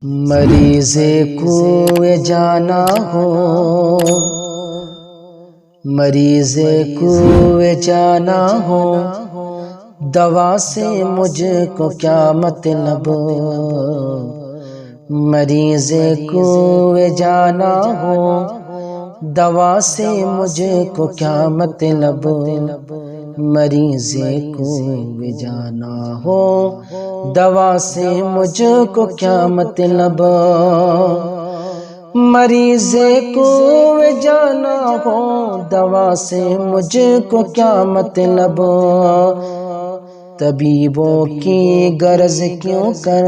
مریض کوئے جانا ہو، مریض کوئے جانا ہو، دوا سے مجھ کو کیا مطلب؟ مریض کوئے جانا ہو، دوا سے مجھ کو کیا مطلب؟ مریض کوئے جانا ہو، دوا سے مجھ کو کیا مطلب؟ مریض کوئے جانا ہو، دوا سے مجھ کو کیا مطلب؟ طبیبوں کی غرض کیوں کر،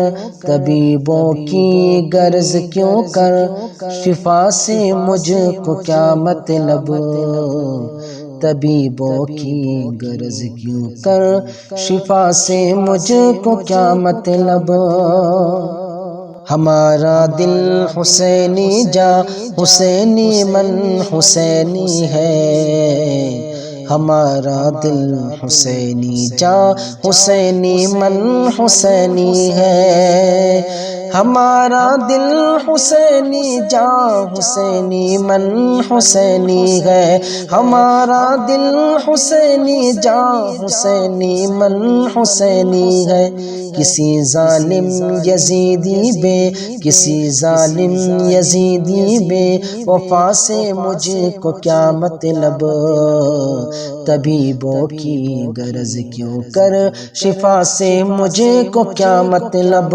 طبیبوں کی غرض کیوں کر، شفا سے مجھ کو کیا مطلب؟ طبیبوں کی غرض کیوں کر، شفا سے مجھ کو کیا مطلب؟ ہمارا دل حسینی جا حسینی من حسینی ہے، ہمارا دل حسینی جا حسینی من حسینی ہے، ہمارا دل حسینی جا حسینی من حسینی ہے، ہمارا دل حسینی جا حسینی من حسینی ہے۔ کسی ظالم یزیدی بے، کسی ظالم یزیدی بے وفا سے مجھ کو کیا مطلب؟ طبیبوں کی غرض کیوں کر، شفا سے مجھ کو کیا مطلب؟